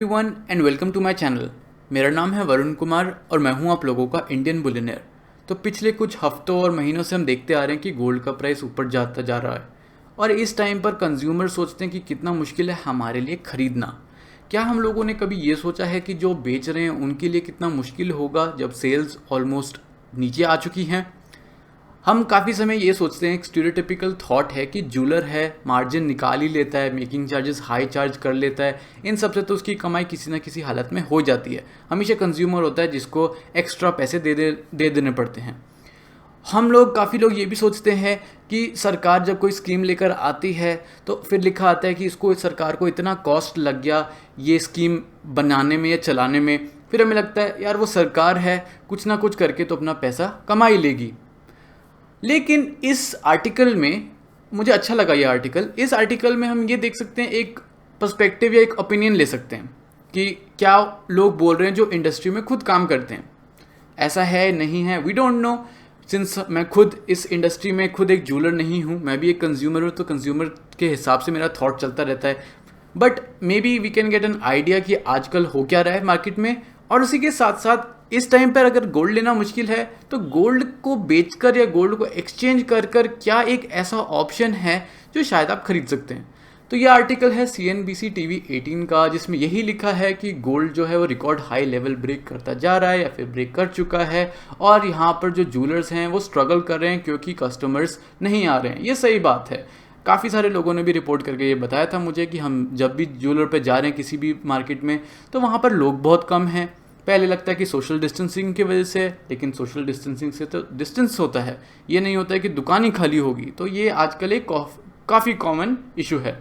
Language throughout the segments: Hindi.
Everyone and welcome to my channel. मेरा नाम है वरुण कुमार और मैं हूं आप लोगों का इंडियन बुलियनेयर। तो पिछले कुछ हफ्तों और महीनों से हम देखते आ रहे हैं कि गोल्ड का प्राइस ऊपर जाता जा रहा है और इस टाइम पर कंज्यूमर सोचते हैं कि कितना मुश्किल है हमारे लिए ख़रीदना। क्या हम लोगों ने कभी ये सोचा है कि जो बेच रहे हैं उनके लिए कितना मुश्किल होगा जब सेल्स ऑलमोस्ट नीचे आ चुकी हैं। हम काफ़ी समय ये सोचते हैं, एक स्टीरियोटिपिकल थॉट है कि जूलर है, मार्जिन निकाल ही लेता है, मेकिंग चार्जेस हाई चार्ज कर लेता है, इन सब से तो उसकी कमाई किसी ना किसी हालत में हो जाती है। हमेशा कंज्यूमर होता है जिसको एक्स्ट्रा पैसे दे देने पड़ते हैं। हम लोग काफ़ी लोग ये भी सोचते हैं कि सरकार जब कोई स्कीम लेकर आती है तो फिर लिखा आता है कि इसको सरकार को इतना कॉस्ट लग गया ये स्कीम बनाने में या चलाने में। फिर हमें लगता है यार वो सरकार है, कुछ ना कुछ करके तो अपना पैसा कमा ही लेगी। लेकिन इस आर्टिकल में मुझे अच्छा लगा ये आर्टिकल। इस आर्टिकल में हम ये देख सकते हैं, एक पर्सपेक्टिव या एक ओपिनियन ले सकते हैं कि क्या लोग बोल रहे हैं जो इंडस्ट्री में खुद काम करते हैं। ऐसा है नहीं है, वी डोंट नो। सिंस मैं खुद इस इंडस्ट्री में खुद एक जूलर नहीं हूँ, मैं भी एक कंज्यूमर हूँ, तो कंज्यूमर के हिसाब से मेरा थॉट चलता रहता है। But maybe we can get an idea कि आजकल हो क्या रहा है मार्केट में। और उसी के साथ साथ इस टाइम पर अगर गोल्ड लेना मुश्किल है तो गोल्ड को बेचकर या गोल्ड को एक्सचेंज कर कर क्या एक ऐसा ऑप्शन है जो शायद आप खरीद सकते हैं। तो ये आर्टिकल है CNBC TV 18 का, जिसमें यही लिखा है कि गोल्ड जो है वो रिकॉर्ड हाई लेवल ब्रेक करता जा रहा है या फिर ब्रेक कर चुका है और यहाँ पर जो जूलर्स हैं वो स्ट्रगल कर रहे हैं क्योंकि कस्टमर्स नहीं आ रहे हैं। ये सही बात है। काफ़ी सारे लोगों ने भी रिपोर्ट करके ये बताया था मुझे कि हम जब भी जूलर पे जा रहे हैं किसी भी मार्केट में तो वहाँ पर लोग बहुत कम हैं। पहले लगता है कि सोशल डिस्टेंसिंग की वजह से, लेकिन सोशल डिस्टेंसिंग से तो डिस्टेंस होता है, ये नहीं होता है कि दुकान ही खाली होगी। तो ये आजकल एक काफ़ी कॉमन इशू है।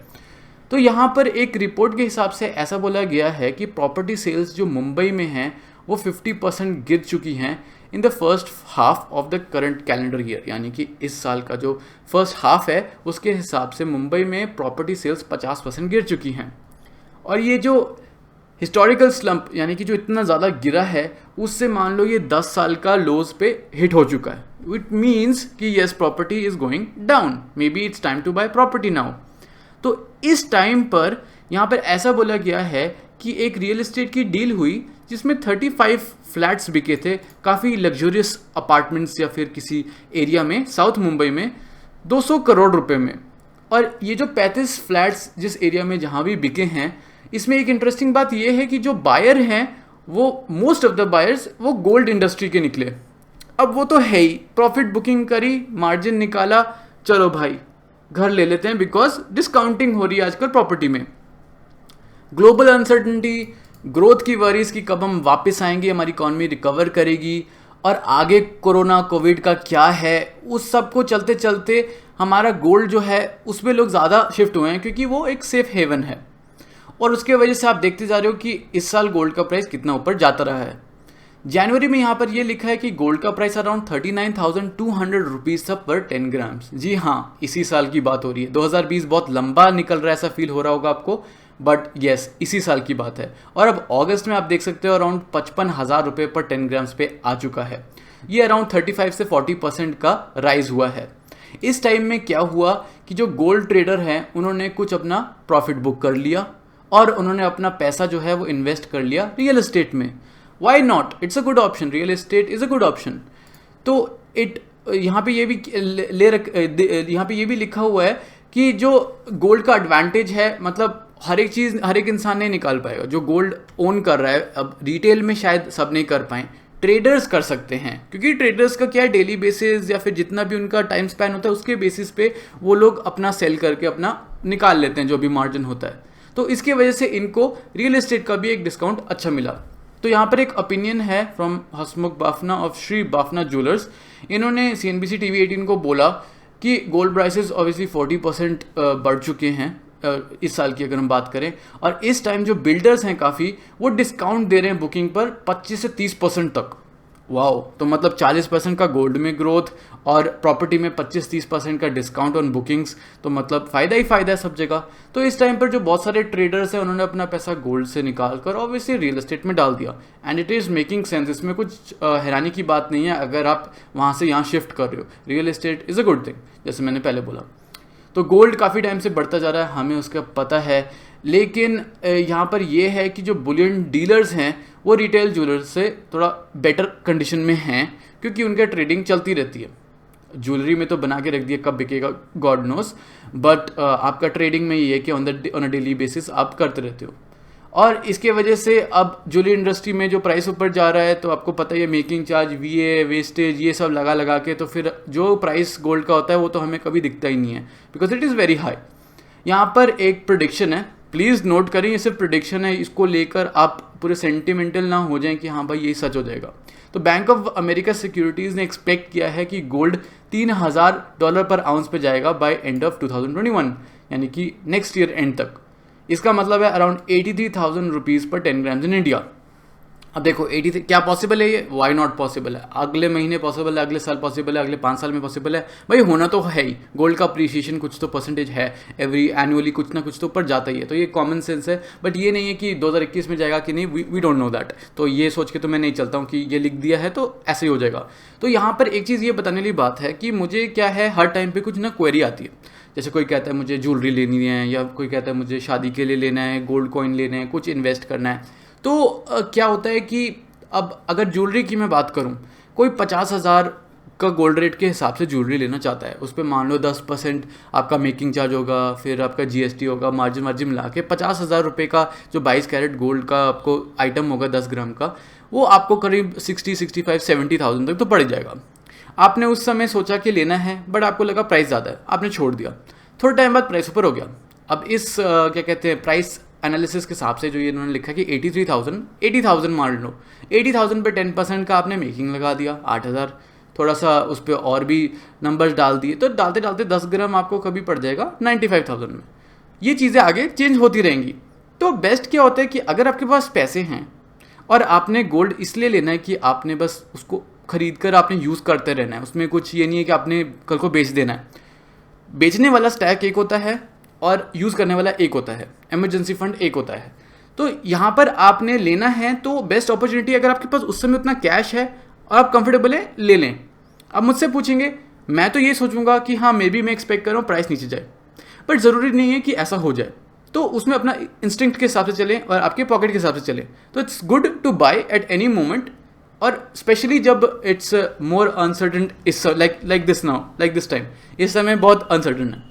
तो यहाँ पर एक रिपोर्ट के हिसाब से ऐसा बोला गया है कि प्रॉपर्टी सेल्स जो मुंबई में हैं वो 50% गिर चुकी हैं in the first half of the current calendar year. यानी कि इस साल का जो फर्स्ट हाफ है उसके हिसाब से मुंबई में प्रॉपर्टी सेल्स 50% गिर चुकी हैं। और ये जो हिस्टोरिकल स्लम्प यानी कि जो इतना ज़्यादा गिरा है उससे मान लो ये 10 साल का लोज पे हिट हो चुका है। इट मीन्स कि yes property is going down, maybe it's time to buy property now. तो इस टाइम पर यहाँ पर ऐसा बोला गया है कि एक रियल एस्टेट की डील हुई जिसमें 35 फ्लैट्स बिके थे, काफ़ी लग्जरियस अपार्टमेंट्स या फिर किसी एरिया में साउथ मुंबई में 200 करोड़ रुपए में। और ये जो 35 फ्लैट्स जिस एरिया में जहाँ भी बिके हैं, इसमें एक इंटरेस्टिंग बात यह है कि जो बायर हैं वो मोस्ट ऑफ द बायर्स वो गोल्ड इंडस्ट्री के निकले। अब वो तो है ही, प्रॉफिट बुकिंग करी, मार्जिन निकाला, चलो भाई घर ले लेते हैं बिकॉज डिस्काउंटिंग हो रही है आजकल प्रॉपर्टी में। ग्लोबल अनसर्टेनिटी, ग्रोथ की वरीज की कब हम वापस आएंगे, हमारी इकॉनमी रिकवर करेगी और आगे कोरोना कोविड का क्या है, उस सब को चलते चलते हमारा गोल्ड जो है उसमें लोग ज़्यादा शिफ्ट हुए हैं क्योंकि वो एक सेफ हेवन है। और उसके वजह से आप देखते जा रहे हो कि इस साल गोल्ड का प्राइस कितना ऊपर जाता रहा है। जनवरी में यहाँ पर ये लिखा है कि गोल्ड का प्राइस अराउंड 39,200 रुपीज़ था पर 10 ग्राम्स। जी हाँ, इसी साल की बात हो रही है। 2020 बहुत लंबा निकल रहा है, ऐसा फील हो रहा होगा आपको, बट येस इसी साल की बात है। और अब अगस्त में आप देख सकते हो अराउंड 55,000 रुपये पर 10 ग्राम्स पे आ चुका है। ये अराउंड 35 से 40% का राइज हुआ है। इस टाइम में क्या हुआ कि जो गोल्ड ट्रेडर हैं उन्होंने कुछ अपना प्रॉफिट बुक कर लिया और उन्होंने अपना पैसा जो है वो इन्वेस्ट कर लिया रियल एस्टेट में। Why not, it's a good option, real estate is a good option. तो यहाँ पे ये भी यहाँ पे ये भी लिखा हुआ है कि जो गोल्ड का एडवांटेज है, मतलब हर एक चीज़ हर एक इंसान नहीं निकाल पाएगा। जो गोल्ड ओन कर रहा है, अब रिटेल में शायद सब नहीं कर पाए, ट्रेडर्स कर सकते हैं क्योंकि ट्रेडर्स का क्या है, डेली बेसिस या फिर जितना भी उनका टाइम स्पैन होता है उसके बेसिस पे वो लोग अपना सेल करके अपना निकाल लेते हैं जो भी मार्जिन होता है। तो इसके वजह से इनको रियल एस्टेट का भी एक डिस्काउंट अच्छा मिला। तो यहाँ पर एक ओपिनियन है from Hasmukh Bafna of Shri Bafna jewellers. इन्होंने CNBC TV 18 को बोला कि गोल्ड प्राइसेस ऑब्वियसली 40% बढ़ चुके हैं इस साल की अगर हम बात करें, और इस टाइम जो बिल्डर्स हैं काफ़ी वो डिस्काउंट दे रहे हैं बुकिंग पर 25 से 30% तक। वाओ, तो मतलब 40% का गोल्ड में ग्रोथ और प्रॉपर्टी में 25-30% का डिस्काउंट ऑन बुकिंग्स, तो मतलब फ़ायदा ही फ़ायदा है सब जगह। तो इस टाइम पर जो बहुत सारे ट्रेडर्स हैं उन्होंने अपना पैसा गोल्ड से निकाल कर ऑब्वियसली रियल एस्टेट में डाल दिया and it is making sense. इसमें कुछ हैरानी की बात नहीं है अगर आप वहाँ से यहाँ शिफ्ट कर रहे हो। Real estate is a good thing, जैसे मैंने पहले बोला। तो गोल्ड काफ़ी टाइम से बढ़ता जा रहा है, हमें उसका पता है, लेकिन यहाँ पर ये है कि जो बुलियन डीलर्स हैं वो रिटेल ज्वेलर्स से थोड़ा बेटर कंडीशन में हैं, क्योंकि उनका ट्रेडिंग चलती रहती है। ज्वेलरी में तो बना के रख दिया, कब बिकेगा गॉड नोस, बट आपका ट्रेडिंग में ये है कि ऑन अ डेली बेसिस आप करते रहते हो। और इसके वजह से अब ज्वेलरी इंडस्ट्री में जो प्राइस ऊपर जा रहा है, तो आपको पता ही है मेकिंग चार्ज, वीए, वेस्टेज, ये सब लगा लगा के, तो फिर जो प्राइस गोल्ड का होता है वो तो हमें कभी दिखता ही नहीं है, because it is very high. यहाँ पर एक प्रेडिक्शन है, प्लीज़ नोट करें, ये सिर्फ प्रेडिक्शन है, इसको लेकर आप पूरे सेंटिमेंटल ना हो जाएं कि हाँ भाई ये सच हो जाएगा। तो बैंक ऑफ अमेरिका सिक्योरिटीज़ ने एक्सपेक्ट किया है कि गोल्ड $3000 पर आउंस पे जाएगा बाय एंड ऑफ 2021, यानी कि नेक्स्ट ईयर एंड तक। इसका मतलब है अराउंड 83,000 रुपीज़ पर 10 ग्राम्स इन इंडिया। अब देखो 83 क्या पॉसिबल है, ये वाई नॉट पॉसिबल है, अगले महीने पॉसिबल है, अगले साल पॉसिबल है, अगले 5 साल में पॉसिबल है, भाई होना तो है ही। गोल्ड का अप्रिसिएशन कुछ तो परसेंटेज है, एवरी एनुअली कुछ ना कुछ तो ऊपर जाता ही है, तो ये कॉमन सेंस है। बट ये नहीं है कि 2021 में जाएगा कि नहीं, वी डोंट नो दैट। तो ये सोच के तो मैं नहीं चलता हूँ कि ये लिख दिया है तो ऐसे ही हो जाएगा। तो यहाँ पर एक चीज़ ये बताने वाली बात है कि मुझे क्या है, हर टाइम पर कुछ ना क्वेरी आती है। जैसे कोई कहता है मुझे ज्वेलरी लेनी है, या कोई कहता है मुझे शादी के लिए लेना है, गोल्ड कॉइन लेना है, कुछ इन्वेस्ट करना है। तो क्या होता है कि अब अगर ज्वेलरी की मैं बात करूं, कोई 50,000 का गोल्ड रेट के हिसाब से ज्वेलरी लेना चाहता है, उस पर मान लो 10% आपका मेकिंग चार्ज होगा, फिर आपका जीएसटी होगा, मार्जिन मिला के 50,000 रुपये का जो 22 कैरेट गोल्ड का आपको आइटम होगा 10 ग्राम का, वो आपको करीब 60,000-70,000 तक तो पड़ जाएगा। आपने उस समय सोचा कि लेना है, बट आपको लगा प्राइस ज़्यादा है, आपने छोड़ दिया। थोड़ा टाइम बाद प्राइस ऊपर हो गया। अब इस क्या कहते हैं, प्राइस एनालिसिस के हिसाब से जो ये इन्होंने लिखा कि 80,000 मान लो, 80,000 पे 10% का आपने मेकिंग लगा दिया 8,000, थोड़ा सा उस पर और भी नंबर्स डाल दिए, तो डालते डालते 10 ग्राम आपको कभी पड़ जाएगा 95,000 में। ये चीज़ें आगे चेंज होती रहेंगी। तो बेस्ट क्या होता है कि अगर आपके पास पैसे हैं और आपने गोल्ड इसलिए लेना है कि आपने बस उसको खरीद कर आपने यूज़ करते रहना है, उसमें कुछ ये नहीं है कि आपने कल को बेच देना है। बेचने वाला स्टैक एक होता है और यूज़ करने वाला एक होता है, इमरजेंसी फंड एक होता है। तो यहाँ पर आपने लेना है तो बेस्ट अपॉर्चुनिटी, अगर आपके पास उस समय उतना कैश है और आप कंफर्टेबल है, ले लें। अब मुझसे पूछेंगे, मैं तो ये सोचूंगा कि हाँ मे बी मैं एक्सपेक्ट कर रहा हूँ प्राइस नीचे जाए, बट ज़रूरी नहीं है कि ऐसा हो जाए। तो उसमें अपना इंस्टिंक्ट के हिसाब से चलें और आपके पॉकेट के हिसाब से चलें। तो it's good to buy at any moment, और स्पेशली जब it's more uncertain, is like this now, like this time, इस समय बहुत अनसर्टन है।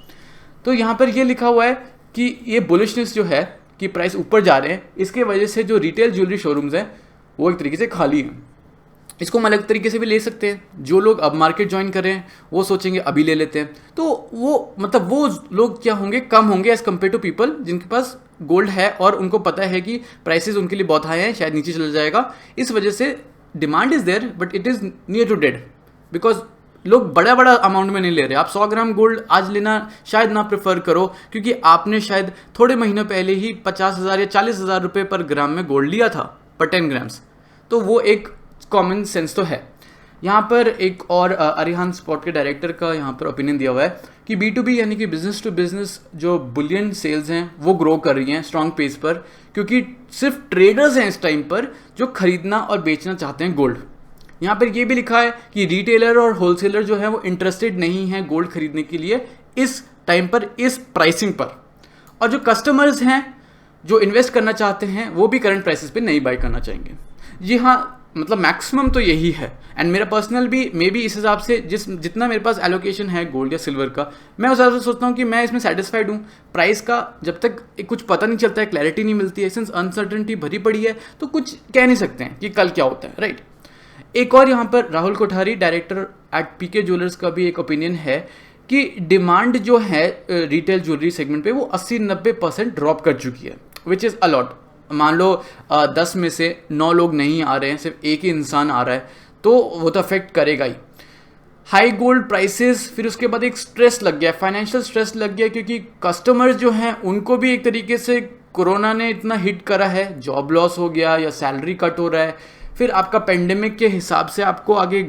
तो यहाँ पर ये लिखा हुआ है कि ये बुलिशनेस जो है कि प्राइस ऊपर जा रहे हैं, इसके वजह से जो रिटेल ज्वेलरी शोरूम्स हैं वो एक तरीके से खाली हैं। इसको हम अलग तरीके से भी ले सकते हैं। जो लोग अब मार्केट ज्वाइन कर रहे हैं वो सोचेंगे अभी ले लेते हैं, तो वो मतलब वो लोग क्या होंगे, कम होंगे एज़ कम्पेयर टू पीपल जिनके पास गोल्ड है और उनको पता है कि प्राइसेस उनके लिए बहुत हाई है, शायद नीचे चला जाएगा। इस वजह से demand is there but it is near to dead, because लोग बड़ा बड़ा अमाउंट में नहीं ले रहे। आप 100 ग्राम गोल्ड आज लेना शायद ना प्रेफर करो, क्योंकि आपने शायद थोड़े महीनों पहले ही 50,000 या 40,000 रुपये पर ग्राम में गोल्ड लिया था पर 10 ग्राम्स। तो वो एक कॉमन सेंस तो है। यहाँ पर एक और अरिहान स्पॉट के डायरेक्टर का यहाँ पर ओपिनियन दिया हुआ है कि B2B यानी कि बिजनेस टू बिजनेस जो बुलियन सेल्स हैं वो ग्रो कर रही हैं स्ट्रॉन्ग पेस पर, क्योंकि सिर्फ ट्रेडर्स हैं इस टाइम पर जो खरीदना और बेचना चाहते हैं गोल्ड। यहाँ पर ये भी लिखा है कि रिटेलर और होलसेलर जो है वो इंटरेस्टेड नहीं है गोल्ड खरीदने के लिए इस टाइम पर, इस प्राइसिंग पर, और जो कस्टमर्स हैं जो इन्वेस्ट करना चाहते हैं वो भी करंट प्राइसेस पे नहीं बाय करना चाहेंगे। जी हाँ, मतलब मैक्सिमम तो यही है। एंड मेरा पर्सनल भी मे बी इस हिसाब से जितना मेरे पास एलोकेशन है गोल्ड या सिल्वर का, मैं उस हिसाब से सोचता हूँ कि मैं इसमें सेटिस्फाइड हूँ। प्राइस का जब तक कुछ पता नहीं चलता है, क्लैरिटी नहीं मिलती है, सिंस अनसर्टेनिटी भरी पड़ी है, तो कुछ कह नहीं सकते हैं कि कल क्या होता है, राइट। एक और यहाँ पर Rahul Kothari director at PK jewellers का भी एक ओपिनियन है कि डिमांड जो है रिटेल ज्वेलरी सेगमेंट पे वो 80-90% ड्रॉप कर चुकी है, विच इज़ अलॉट। मान लो 10 में से 9 लोग नहीं आ रहे हैं, सिर्फ एक ही इंसान आ रहा है, तो वो तो अफेक्ट करेगा ही। हाई गोल्ड प्राइसेस, फिर उसके बाद एक स्ट्रेस लग गया, फाइनेंशियल स्ट्रेस लग गया, क्योंकि कस्टमर्स जो हैं उनको भी एक तरीके से कोरोना ने इतना हिट करा है, जॉब लॉस हो गया या सैलरी कट हो रहा है, फिर आपका पेंडेमिक के हिसाब से आपको आगे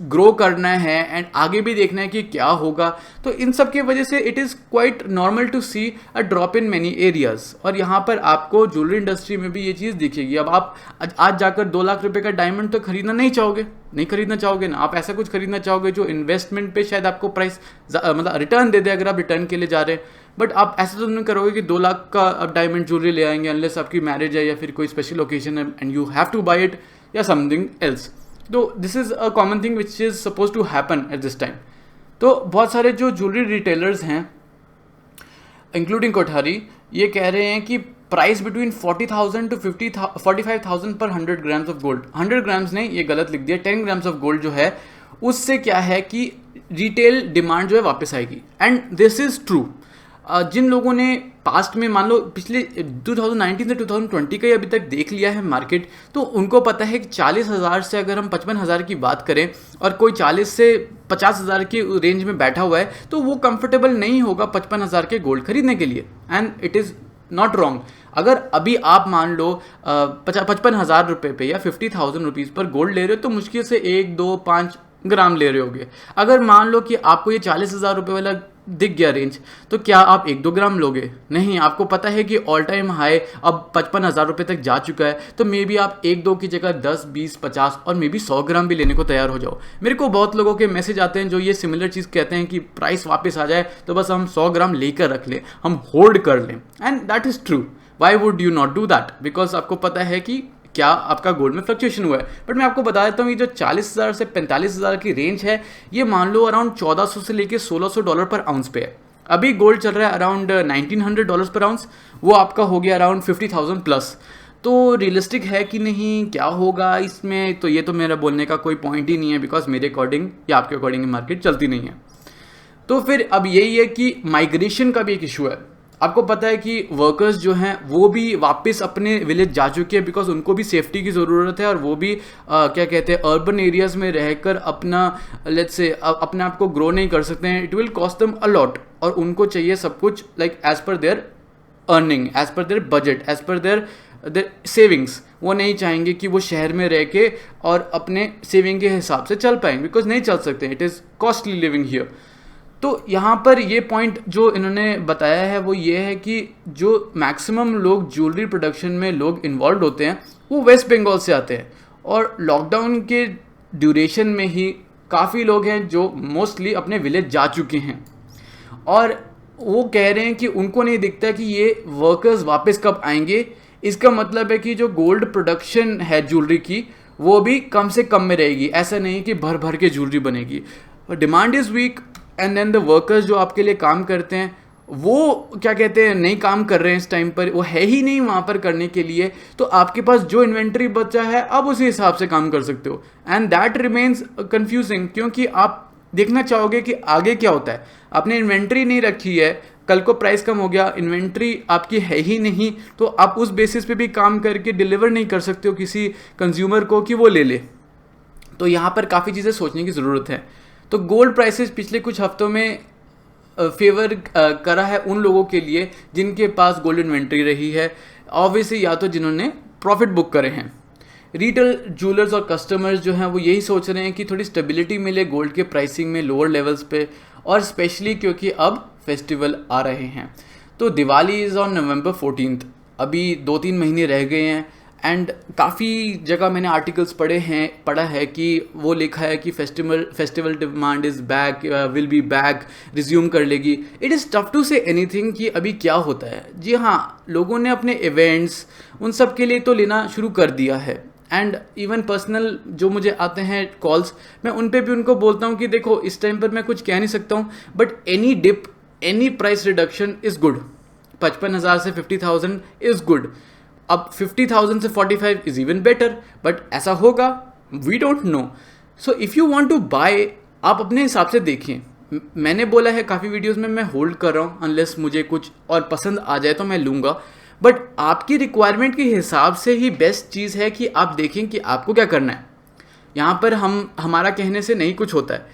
ग्रो करना है एंड आगे भी देखना है कि क्या होगा, तो इन सब की वजह से it is quite normal to see a drop in many areas. और यहाँ पर आपको ज्वेलरी इंडस्ट्री में भी ये चीज़ दिखेगी। अब आप आज जाकर 2 लाख रुपए का डायमंड तो खरीदना नहीं चाहोगे, नहीं खरीदना चाहोगे ना, आप ऐसा कुछ खरीदना चाहोगे जो इन्वेस्टमेंट पे शायद आपको प्राइस मतलब रिटर्न दे दे अगर आप रिटर्न के लिए जा रहे हैं। बट आप ऐसा तो नहीं करोगे कि 2 लाख का आप डायमंड ज्वेलरी ले आएंगे अनलेस आपकी मैरिज है या फिर कोई स्पेशल ओकेजन है and you have to buy it या समथिंग एल्स। तो this is a common thing which is suppose to happen at this time. तो बहुत सारे जो ज्वेलरी रिटेलर्स हैं इंक्लूडिंग कोठारी ये कह रहे हैं कि प्राइस बिटवीन 40,000 टू 45,000 पर 100 ग्राम्स ऑफ गोल्ड, 100 ग्राम्स नहीं ये गलत लिख दिया, 10 ग्राम्स ऑफ गोल्ड जो है उससे क्या है कि रिटेल डिमांड जो है वापस आएगी। And this is true. जिन लोगों ने पास्ट में मान लो पिछले 2019 से 2020 का ही अभी तक देख लिया है मार्केट, तो उनको पता है कि 40,000 से अगर हम 55,000 की बात करें और कोई 40 से 50,000 की रेंज में बैठा हुआ है तो वो कंफर्टेबल नहीं होगा 55,000 के गोल्ड खरीदने के लिए। And it is not wrong. अगर अभी आप मान लो 55,000 रुपये पे या 50,000 रुपीज़ पर गोल्ड ले रहे हो तो मुश्किल से 1, 2, 5 ग्राम ले रहे होगे। अगर मान लो कि आपको ये 40,000 रुपये वाला दिख गया रेंज, तो क्या आप 1-2 ग्राम लोगे? नहीं, आपको पता है कि ऑल टाइम हाई अब 55,000 रुपये तक जा चुका है, तो मे बी आप 1-2 की जगह 10, 20, 50 और मे बी 100 ग्राम भी लेने को तैयार हो जाओ। मेरे को बहुत लोगों के मैसेज आते हैं जो ये सिमिलर चीज़ कहते हैं कि प्राइस वापस आ जाए तो बस हम 100 ग्राम लेकर रख लें, हम होल्ड कर लें। And that is true. Why would you not do that? Because आपको पता है कि क्या आपका गोल्ड में फ्लक्चुएशन हुआ है। बट मैं आपको बता देता हूँ ये जो 40,000 से 45,000 की रेंज है ये मान लो अराउंड 1400 से लेके $1,600 पर आउंस पे है। अभी गोल्ड चल रहा है अराउंड $1,900 पर आउंस, वो आपका हो गया अराउंड 50,000 प्लस। तो रियलिस्टिक है कि नहीं, क्या होगा इसमें, तो ये तो मेरा बोलने का कोई पॉइंट ही नहीं है बिकॉज मेरे अकॉर्डिंग या आपके अकॉर्डिंग मार्केट चलती नहीं है। तो फिर अब यही है कि माइग्रेशन का भी एक इशू है। आपको पता है कि वर्कर्स जो हैं वो भी वापस अपने विलेज जा चुके हैं बिकॉज उनको भी सेफ्टी की ज़रूरत है और वो भी क्या कहते हैं अर्बन एरियाज़ में रहकर अपना लेट्स से अपने आप को ग्रो नहीं कर सकते हैं। It will cost them a lot और उनको चाहिए सब कुछ like as per their earning, as per their budget, as per their savings. वो नहीं चाहेंगे कि वो शहर में रह के और अपने सेविंग के हिसाब से चल पाएंगे बिकॉज नहीं चल सकते, it is costly living here. तो यहाँ पर ये पॉइंट जो इन्होंने बताया है वो ये है कि जो मैक्सिमम लोग ज्वेलरी प्रोडक्शन में लोग इन्वॉल्व होते हैं वो वेस्ट बंगाल से आते हैं और लॉकडाउन के ड्यूरेशन में ही काफ़ी लोग हैं जो मोस्टली अपने विलेज जा चुके हैं और वो कह रहे हैं कि उनको नहीं दिखता कि ये वर्कर्स वापस कब आएंगे। इसका मतलब है कि जो गोल्ड प्रोडक्शन है ज्वेलरी की वो भी कम से कम में रहेगी, ऐसा नहीं कि भर भर के ज्वेलरी बनेगी। Demand is weak and then the workers जो आपके लिए काम करते हैं वो क्या कहते हैं नहीं काम कर रहे हैं इस टाइम पर, वो है ही नहीं वहाँ पर करने के लिए। तो आपके पास जो इन्वेंट्री बचा है आप उसी हिसाब से काम कर सकते हो एंड दैट रिमेन्स कंफ्यूजिंग क्योंकि आप देखना चाहोगे कि आगे क्या होता है। आपने इन्वेंट्री नहीं रखी है, कल को प्राइस कम हो गया, इन्वेंट्री आपकी है ही नहीं, तो आप उस बेसिस पे भी काम करके डिलीवर नहीं कर सकते हो किसी कंज्यूमर को कि वो ले ले। तो यहाँ पर काफ़ी चीज़ें सोचने की ज़रूरत है। तो गोल्ड प्राइसेस पिछले कुछ हफ्तों में फेवर करा है उन लोगों के लिए जिनके पास गोल्ड इन्वेंट्री रही है, ऑब्वियसली या तो जिन्होंने प्रॉफिट बुक करे हैं। रिटेल ज्वेलर्स और कस्टमर्स जो हैं वो यही सोच रहे हैं कि थोड़ी स्टेबिलिटी मिले गोल्ड के प्राइसिंग में लोअर लेवल्स पे, और स्पेशली क्योंकि अब फेस्टिवल आ रहे हैं। तो Diwali is on November 14th, अभी 2-3 महीने रह गए हैं एंड काफ़ी जगह मैंने आर्टिकल्स पढ़ा है कि वो लिखा है कि festival demand is back, will be back, resume कर लेगी। It is tough to say anything कि अभी क्या होता है। जी हाँ, लोगों ने अपने इवेंट्स उन सब के लिए तो लेना शुरू कर दिया है एंड इवन पर्सनल जो मुझे आते हैं कॉल्स, मैं उन पे भी उनको बोलता हूँ कि देखो इस टाइम पर मैं कुछ कह नहीं सकता हूँ but any dip, any price reduction is good. 55,000 से 50,000 इज़ गुड। अब 50,000 से 45 इज़ इवन बेटर, बट ऐसा होगा we don't know. So if you want to buy, आप अपने हिसाब से देखिए। मैंने बोला है काफ़ी वीडियोस में मैं होल्ड कर रहा हूँ, अनलेस मुझे कुछ और पसंद आ जाए तो मैं लूँगा, बट आपकी रिक्वायरमेंट के हिसाब से ही बेस्ट चीज़ है कि आप देखें कि आपको क्या करना है। यहाँ पर हमारा कहने से नहीं कुछ होता है।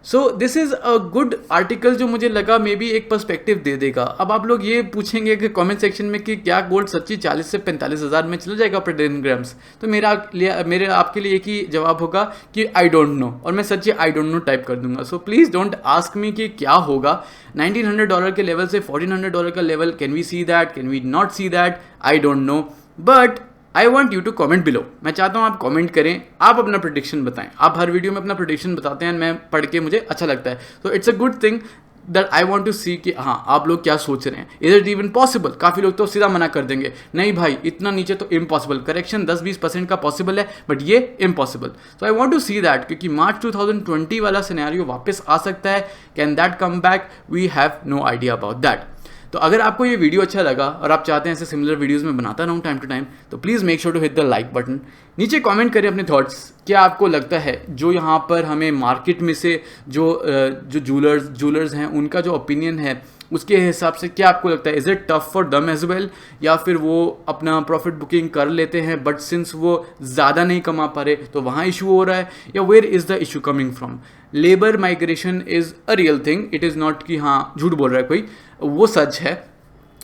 So this is a good article जो मुझे लगा मे बी एक पर्सपेक्टिव दे देगा। अब आप लोग ये पूछेंगे कि कमेंट सेक्शन में कि क्या गोल्ड सच्ची 40 से 45 हज़ार में चला जाएगा पर 10 ग्राम्स, तो मेरे आपके लिए एक ही जवाब होगा कि आई डोंट नो, और मैं सच्ची आई डोंट नो टाइप कर दूंगा। So please don't ask me कि क्या होगा। $1900 के लेवल से $1400 का level, can we see that, can we not see that, I don't know, but I want you to comment below. मैं चाहता हूँ आप कॉमेंट करें, आप अपना प्रेडिक्शन बताएं। आप हर वीडियो में अपना प्रेडिक्शन बताते हैं, मैं पढ़ के मुझे अच्छा लगता है। So it's a good thing that I want to see कि हाँ आप लोग क्या सोच रहे हैं, इज इट इवन पॉसिबल। काफ़ी लोग तो सीधा मना कर देंगे, नहीं भाई इतना नीचे तो इम्पॉसिबल, करेक्शन 10-20% का पॉसिबल है बट ये impossible. So I want to see that, क्योंकि मार्च 2020 वाला सिनेरियो वापस आ सकता है। Can that come back, we have no idea about that. तो अगर आपको ये वीडियो अच्छा लगा और आप चाहते हैं ऐसे सिमिलर वीडियोस में बनाता रहूँ टाइम टू टाइम, तो please make sure to hit the like button. नीचे कमेंट करें अपने थॉट्स, क्या आपको लगता है जो यहाँ पर हमें मार्केट में से जो जूलर्स हैं उनका जो ओपिनियन है उसके हिसाब से क्या आपको लगता है, is it tough for them as well, या फिर वो अपना प्रॉफिट बुकिंग कर लेते हैं बट सिंस वो ज़्यादा नहीं कमा पा रहे तो वहाँ इशू हो रहा है, या where is the issue coming from. Labour migration is a real thing, it is not कि हाँ झूठ बोल रहा है कोई, वो सच है।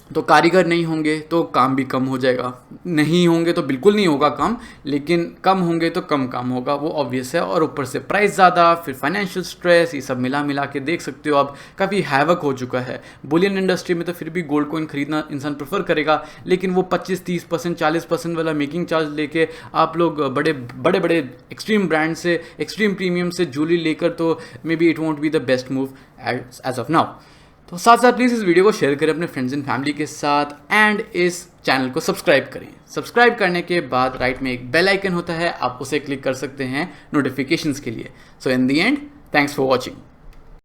तो कारीगर नहीं होंगे तो काम भी कम हो जाएगा, नहीं होंगे तो बिल्कुल नहीं होगा काम, लेकिन कम होंगे तो कम काम होगा, वो ऑब्वियस है। और ऊपर से प्राइस ज़्यादा, फिर फाइनेंशियल स्ट्रेस, ये सब मिला के देख सकते हो आप काफ़ी हैवक हो चुका है। बुलियन इंडस्ट्री में तो फिर भी गोल्ड कॉइन खरीदना इंसान प्रेफर करेगा, लेकिन वो 25-30% 40% वाला मेकिंग चार्ज लेके आप लोग बड़े एक्सट्रीम ब्रांड से, एक्सट्रीम प्रीमियम से ज्वेलरी लेकर, तो maybe it won't be the best move as of now. तो साथ साथ प्लीज़ इस वीडियो को शेयर करें अपने फ्रेंड्स एंड फैमिली के साथ, एंड इस चैनल को सब्सक्राइब करें। सब्सक्राइब करने के बाद राइट में एक बेल आइकन होता है, आप उसे क्लिक कर सकते हैं नोटिफिकेशंस के लिए। So in the end, thanks for watching.